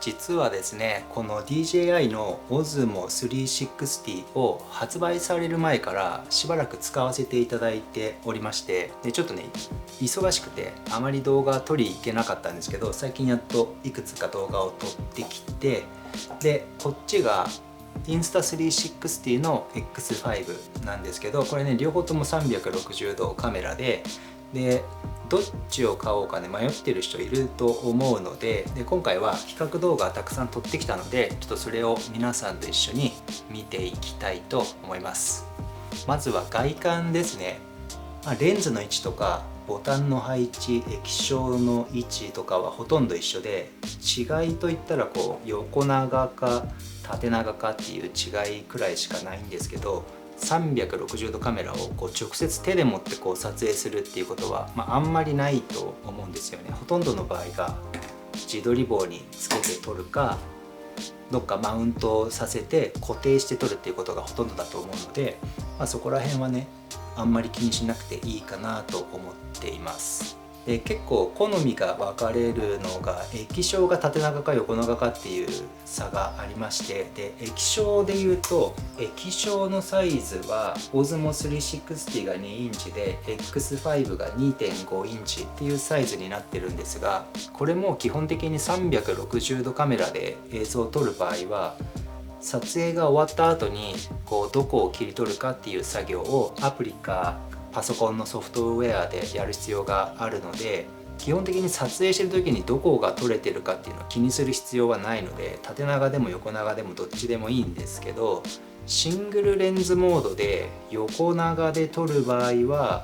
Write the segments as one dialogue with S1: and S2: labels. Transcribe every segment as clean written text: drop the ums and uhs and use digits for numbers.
S1: 実はですね、この DJI の Osmo 360を発売される前からしばらく使わせていただいておりまして、でちょっとね忙しくてあまり動画撮り行けなかったんですけど、最近やっといくつか動画を撮ってきて、でこっちがInsta360 の X5 なんですけど、これね両方とも360度カメラでどっちを買おうかね迷ってる人いると思うので、今回は比較動画たくさん撮ってきたので、ちょっとそれを皆さんと一緒に見ていきたいと思います。まずは外観ですね。レンズの位置とかボタンの配置、液晶の位置とかはほとんど一緒で、違いといったらこう横長か縦長かっていう違いくらいしかないんですけど、360度カメラをこう直接手で持ってこう撮影するっていうことは、あんまりないと思うんですよね。ほとんどの場合が自撮り棒につけて撮るか、どっかマウントさせて固定して撮るっていうことがほとんどだと思うので、そこら辺はねあんまり気にしなくていいかなと思っています。で結構好みが分かれるのが、液晶が縦長か横長かっていう差がありまして、で液晶でいうと液晶のサイズは Osmo 360が2インチで X5 が 2.5 インチっていうサイズになってるんですが、これも基本的に360度カメラで映像を撮る場合は撮影が終わった後にこうどこを切り取るかっていう作業をアプリかパソコンのソフトウェアでやる必要があるので、基本的に撮影してる時にどこが撮れてるかっていうのを気にする必要はないので、縦長でも横長でもどっちでもいいんですけど、シングルレンズモードで横長で撮る場合は、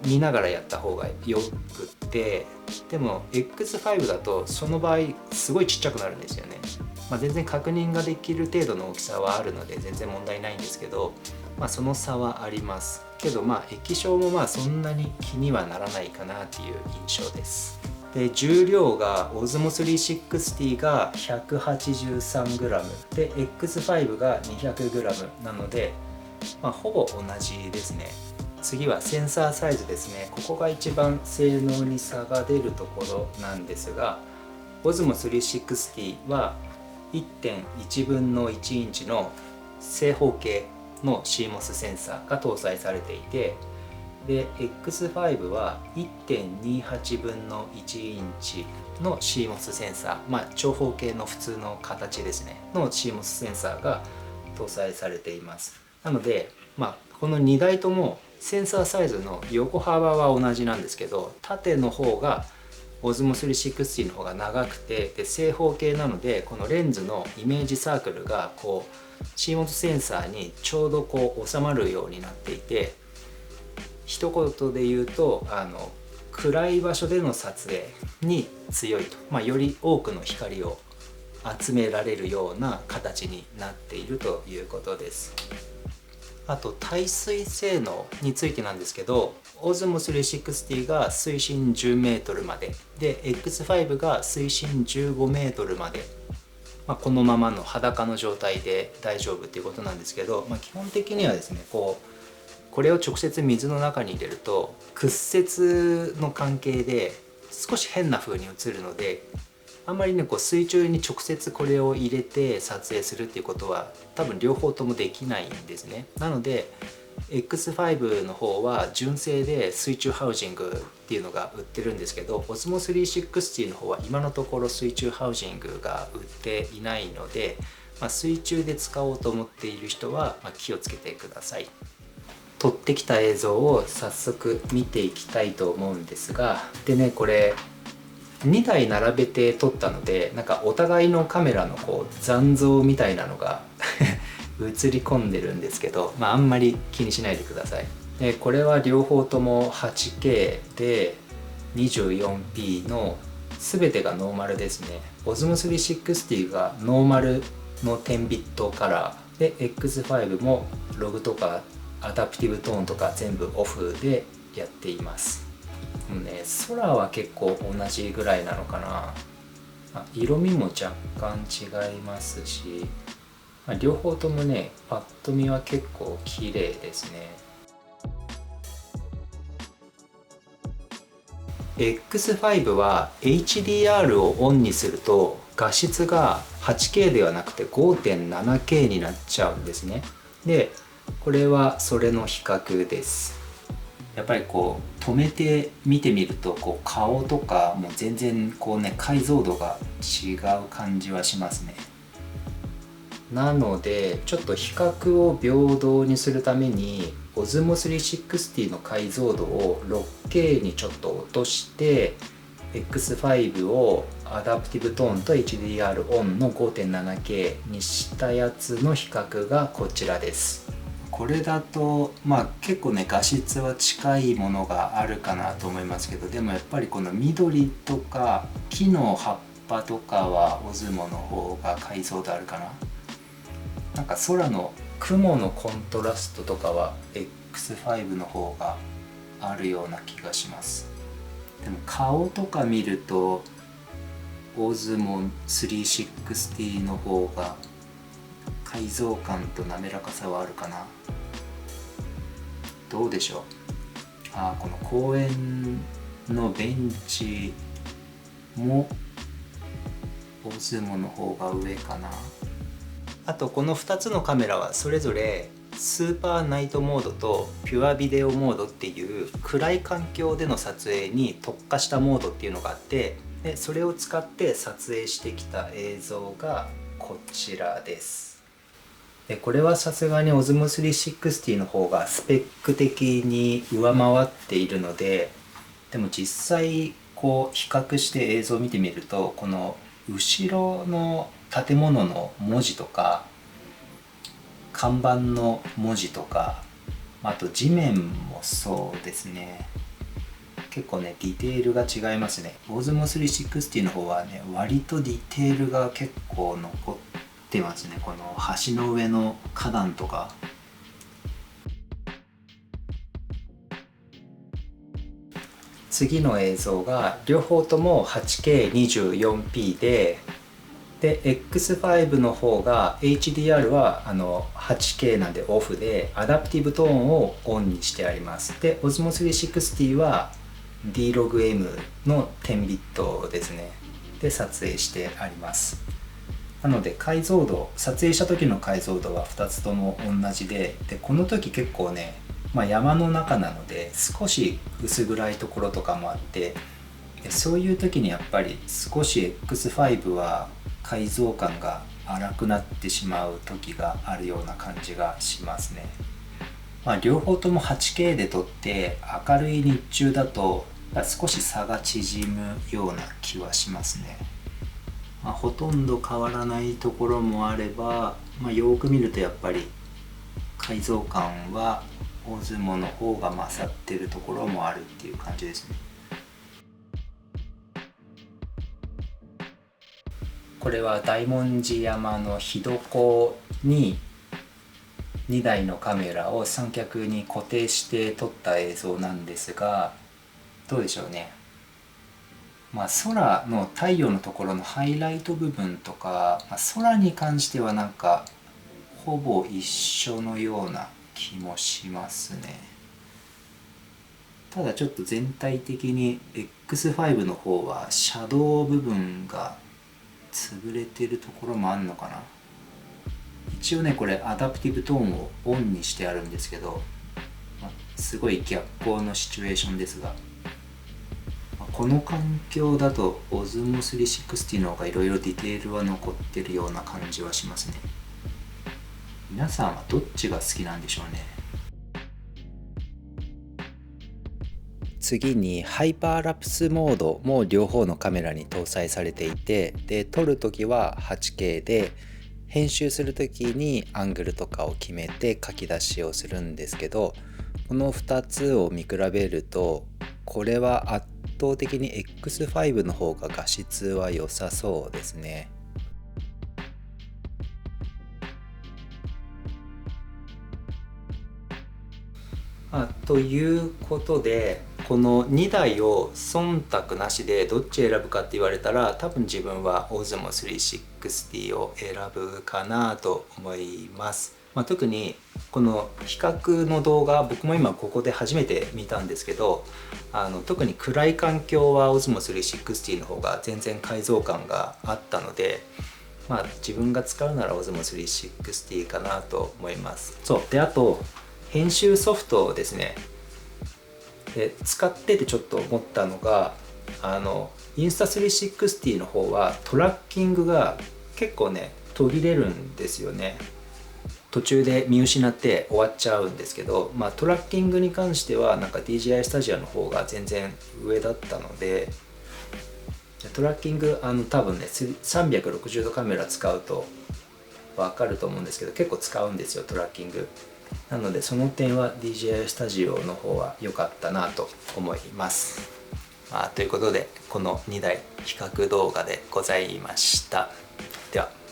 S1: 見ながらやった方がよくって、でも X5 だとその場合すごいちっちゃくなるんですよね。全然確認ができる程度の大きさはあるので全然問題ないんですけど、その差はありますけど、液晶もそんなに気にはならないかなっていう印象です。で重量が Osmo 360が 183g で X5 が 200g なので、ほぼ同じですね。次はセンサーサイズですね。ここが一番性能に差が出るところなんですが、 Osmo 360は 1.1 分の1インチの正方形の CMOS センサーが搭載されていて、で X5 は 1.28 分の1インチの CMOS センサー、長方形の普通の形ですねの CMOS センサーが搭載されています。なので、この2台ともセンサーサイズの横幅は同じなんですけど、縦の方が Osmo 360の方が長くて、で正方形なので、このレンズのイメージサークルがこう CMOS センサーにちょうどこう収まるようになっていて、一言で言うと暗い場所での撮影に強いと、より多くの光を集められるような形になっているということです。あと耐水性能についてなんですけど、 Osmo 360が水深 10m までで X5 が水深 15m まで、このままの裸の状態で大丈夫っていうことなんですけど、基本的にはですね、これを直接水の中に入れると屈折の関係で少し変な風に映るので、あんまりね水中に直接これを入れて撮影するっていうことは多分両方ともできないんですね。なので X5 の方は純正で水中ハウジングっていうのが売ってるんですけど、 Osmo 360の方は今のところ水中ハウジングが売っていないので、水中で使おうと思っている人は気をつけてください。撮ってきた映像を早速見ていきたいと思うんですが、でねこれ2台並べて撮ったので、お互いのカメラの残像みたいなのが映り込んでるんですけど、あんまり気にしないでください。でこれは両方とも 8K で 24p の全てがノーマルですね。 Osmo 360がノーマルの10ビットカラーで X5 もログとかアダプティブトーンとか全部オフでやっています。もうね空は結構同じぐらいなのかな。色味も若干違いますし、両方ともねパッと見は結構綺麗ですね。X5 は HDR をオンにすると画質が 8K ではなくて 5.7K になっちゃうんですね。でこれはそれの比較です。やっぱりこう止めて見てみるとこう顔とかもう全然こうね解像度が違う感じはしますね。なのでちょっと比較を平等にするために Osmo 360の解像度を 6K にちょっと落として X5 をアダプティブトーンと HDR オンの 5.7K にしたやつの比較がこちらです。これだと結構ね画質は近いものがあるかなと思いますけど、でもやっぱりこの緑とか木の葉っぱとかは Osmo の方が解像度あるかな。なんか空の雲のコントラストとかは X5 の方があるような気がします。でも顔とか見ると Osmo 360の方が解像感と滑らかさはあるかな。どうでしょう。この公園のベンチも Osmo の方が上かな。あとこの2つのカメラはそれぞれスーパーナイトモードとピュアビデオモードっていう暗い環境での撮影に特化したモードっていうのがあって、でそれを使って撮影してきた映像がこちらです。でこれはさすがに Osmo 360の方がスペック的に上回っているので、でも実際こう比較して映像を見てみるとこの後ろの建物の文字とか看板の文字とか、あと地面もそうですね、結構ねディテールが違いますね。 Osmo 360の方はね割とディテールが結構残ってますね。この橋の上の花壇とか。次の映像が両方とも 8K24p でX5 の方が HDR は8K なんでオフでアダプティブトーンをオンにしてあります。で Osmo 360は D-Log-M の10ビットですねで撮影してあります。なので解像度、撮影した時の解像度は2つとも同じで、この時結構ね、山の中なので少し薄暗いところとかもあって、そういう時にやっぱり少し X5 は解像感が荒くなってしまう時があるような感じがしますね。両方とも 8K で撮って明るい日中だと少し差が縮むような気はしますね。ほとんど変わらないところもあれば、よく見るとやっぱり解像感は Osmo の方が勝ってるところもあるっていう感じですね。これは大文字山の火床に2台のカメラを三脚に固定して撮った映像なんですが、どうでしょうね。空の太陽のところのハイライト部分とか、空に関してはなんかほぼ一緒のような気もしますね。ただちょっと全体的に X5 の方はシャドウ部分が潰れてるところもあんのかな。一応ねこれアダプティブトーンをオンにしてあるんですけど、すごい逆光のシチュエーションですが、この環境だと Osmo 360の方がいろいろディテールは残ってるような感じはしますね。皆さんはどっちが好きなんでしょうね。次にハイパーラプスモードも両方のカメラに搭載されていて、で撮るときは 8K で編集するときにアングルとかを決めて書き出しをするんですけど、この2つを見比べるとこれは圧倒的に X5 の方が画質は良さそうですね。ということでこの2台を忖度なしでどっち選ぶかって言われたら多分自分は Osmo 360を選ぶかなと思います。特にこの比較の動画、僕も今ここで初めて見たんですけど、特に暗い環境は Osmo 360の方が全然解像感があったので、自分が使うなら Osmo 360かなと思います。そうで、あと編集ソフトですね。で使っててちょっと思ったのが、Insta360 の方はトラッキングが結構ね途切れるんですよね。途中で見失って終わっちゃうんですけど、トラッキングに関してはなんか DJI スタジオの方が全然上だったので、トラッキング多分ね360度カメラ使うと分かると思うんですけど、結構使うんですよトラッキング。なのでその点は DJI スタジオの方は良かったなと思います。ということでこの2台比較動画でございました。では。